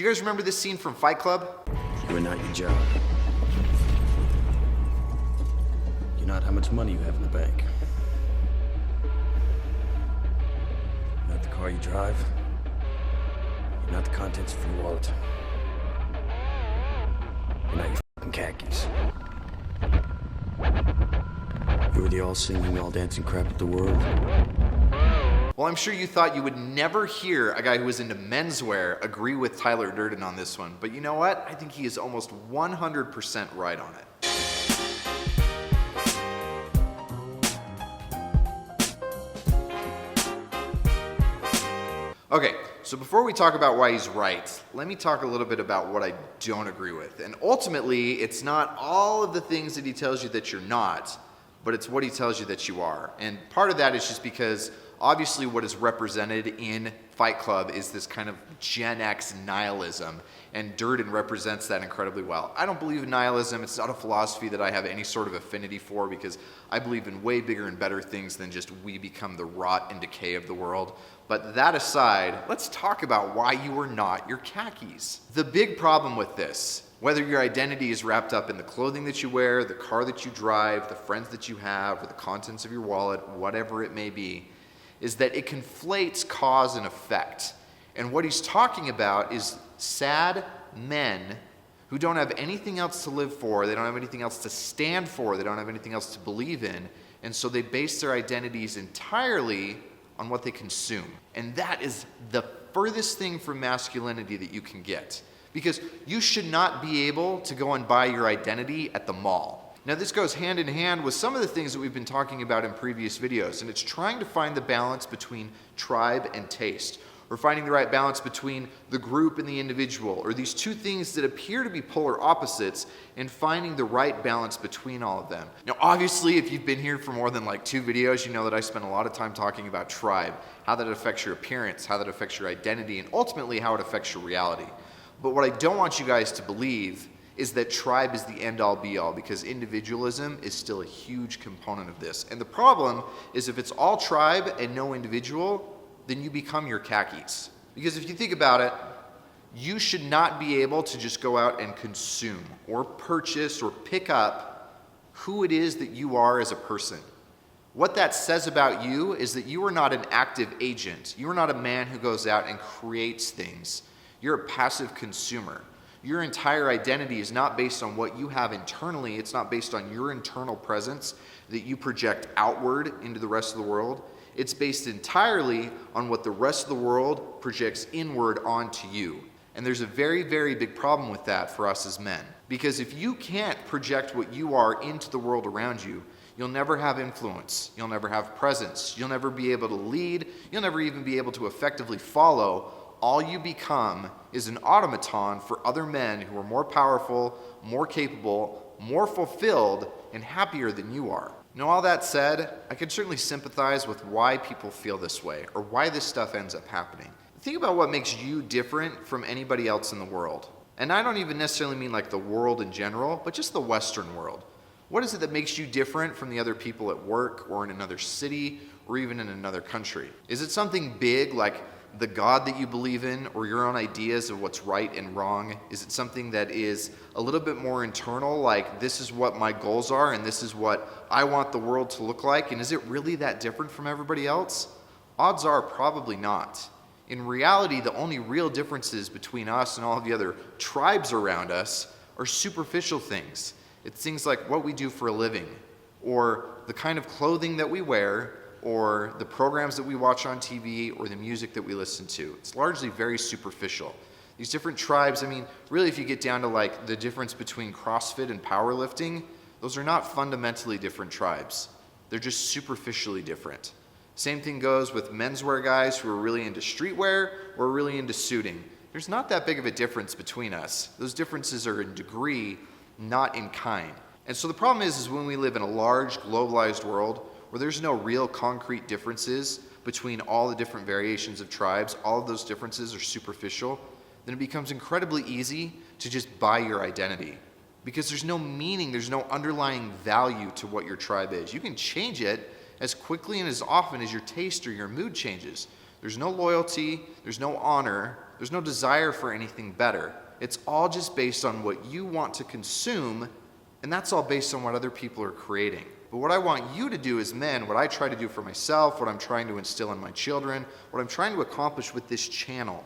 Do you guys remember this scene from Fight Club? You are not your job. You're not how much money you have in the bank. You're not the car you drive. You're not the contents of your wallet. You're not your fucking khakis. You were the all-singing, all-dancing crap of the world. Well, I'm sure you thought you would never hear a guy who was into menswear agree with Tyler Durden on this one, but you know what? I think he is almost 100% right on it. Okay, so before we talk about why he's right, let me talk a little bit about what I don't agree with. And ultimately, it's not all of the things that he tells you that you're not, but it's what he tells you that you are. And part of that is just because obviously what is represented in Fight Club is this kind of Gen X nihilism, and Durden represents that incredibly well. I don't believe in nihilism. It's not a philosophy that I have any sort of affinity for, because I believe in way bigger and better things than just we become the rot and decay of the world. But that aside, let's talk about why you are not your khakis. The big problem with this, whether your identity is wrapped up in the clothing that you wear, the car that you drive, the friends that you have, or the contents of your wallet, whatever it may be, is that it conflates cause and effect. And what he's talking about is sad men who don't have anything else to live for, they don't have anything else to stand for, they don't have anything else to believe in, and so they base their identities entirely on what they consume. And that is the furthest thing from masculinity that you can get. Because you should not be able to go and buy your identity at the mall. Now, this goes hand in hand with some of the things that we've been talking about in previous videos, and it's trying to find the balance between tribe and taste, or finding the right balance between the group and the individual, or these two things that appear to be polar opposites, and finding the right balance between all of them. Now, obviously, if you've been here for more than like 2 videos, you know that I spend a lot of time talking about tribe, how that affects your appearance, how that affects your identity, and ultimately how it affects your reality. But what I don't want you guys to believe is that tribe is the end-all be-all, because individualism is still a huge component of this. And the problem is if it's all tribe and no individual, then you become your khakis. Because if you think about it, you should not be able to just go out and consume or purchase or pick up who it is that you are as a person. What that says about you is that you are not an active agent. You are not a man who goes out and creates things. You're a passive consumer. Your entire identity is not based on what you have internally. It's not based on your internal presence that you project outward into the rest of the world. It's based entirely on what the rest of the world projects inward onto you. And there's a very, very big problem with that for us as men. Because if you can't project what you are into the world around you, you'll never have influence. You'll never have presence. You'll never be able to lead. You'll never even be able to effectively follow. All you become is an automaton for other men who are more powerful, more capable, more fulfilled, and happier than you are. Now, all that said, I can certainly sympathize with why people feel this way, or why this stuff ends up happening. Think about what makes you different from anybody else in the world. And I don't even necessarily mean like the world in general, but just the Western world. What is it that makes you different from the other people at work, or in another city, or even in another country? Is it something big like the God that you believe in, or your own ideas of what's right and wrong? Is it something that is a little bit more internal, like this is what my goals are and this is what I want the world to look like? And is it really that different from everybody else? Odds are probably not. In reality, the only real differences between us and all of the other tribes around us are superficial things. It's things like what we do for a living, or the kind of clothing that we wear, or the programs that we watch on TV, or the music that we listen to. It's largely very superficial. These different tribes, I mean, really if you get down to like the difference between CrossFit and powerlifting, those are not fundamentally different tribes. They're just superficially different. Same thing goes with menswear guys who are really into streetwear or really into suiting. There's not that big of a difference between us. Those differences are in degree, not in kind. And so the problem is when we live in a large globalized world where there's no real concrete differences between all the different variations of tribes, all of those differences are superficial, then it becomes incredibly easy to just buy your identity. Because there's no meaning, there's no underlying value to what your tribe is. You can change it as quickly and as often as your taste or your mood changes. There's no loyalty, there's no honor, There's no desire for anything better. It's all just based on what you want to consume, and that's all based on what other people are creating. But what I want you to do as men, what I try to do for myself, what I'm trying to instill in my children, what I'm trying to accomplish with this channel,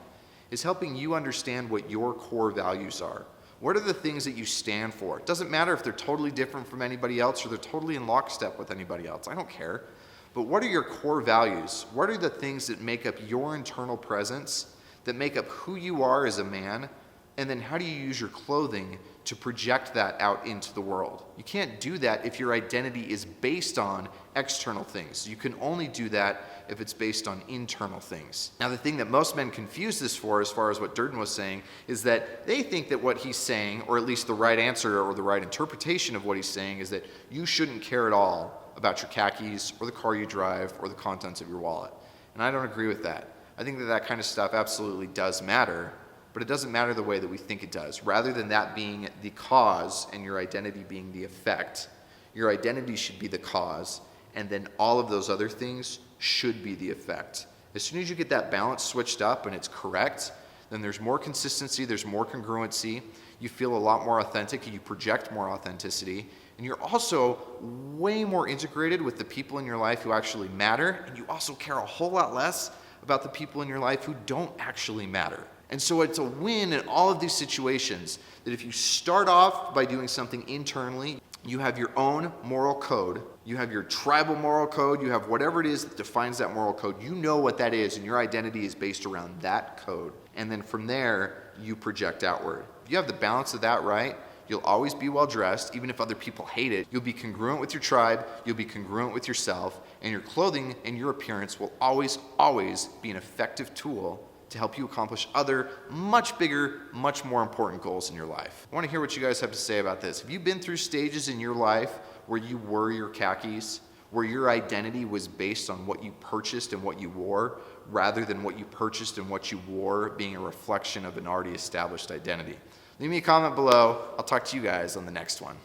is helping you understand what your core values are. What are the things that you stand for? It doesn't matter if they're totally different from anybody else or they're totally in lockstep with anybody else. I don't care. But what are your core values? What are the things that make up your internal presence, that make up who you are as a man? And then how do you use your clothing to project that out into the world? You can't do that if your identity is based on external things. You can only do that if it's based on internal things. Now, the thing that most men confuse this for, as far as what Durden was saying, is that they think that what he's saying, or at least the right answer or the right interpretation of what he's saying, is that you shouldn't care at all about your khakis or the car you drive or the contents of your wallet. And I don't agree with that. I think that that kind of stuff absolutely does matter, but it doesn't matter the way that we think it does. Rather than that being the cause and your identity being the effect, your identity should be the cause, and then all of those other things should be the effect. As soon as you get that balance switched up and it's correct, then there's more consistency, there's more congruency, you feel a lot more authentic, you project more authenticity, and you're also way more integrated with the people in your life who actually matter, and you also care a whole lot less about the people in your life who don't actually matter. And so it's a win in all of these situations, that if you start off by doing something internally, you have your own moral code, you have your tribal moral code, you have whatever it is that defines that moral code, you know what that is, and your identity is based around that code. And then from there, you project outward. If you have the balance of that right, you'll always be well dressed, even if other people hate it. You'll be congruent with your tribe, you'll be congruent with yourself, and your clothing and your appearance will always, always be an effective tool to help you accomplish other, much bigger, much more important goals in your life. I want to hear what you guys have to say about this. Have you been through stages in your life where you wore your khakis, where your identity was based on what you purchased and what you wore, rather than what you purchased and what you wore being a reflection of an already established identity? Leave me a comment below. I'll talk to you guys on the next one.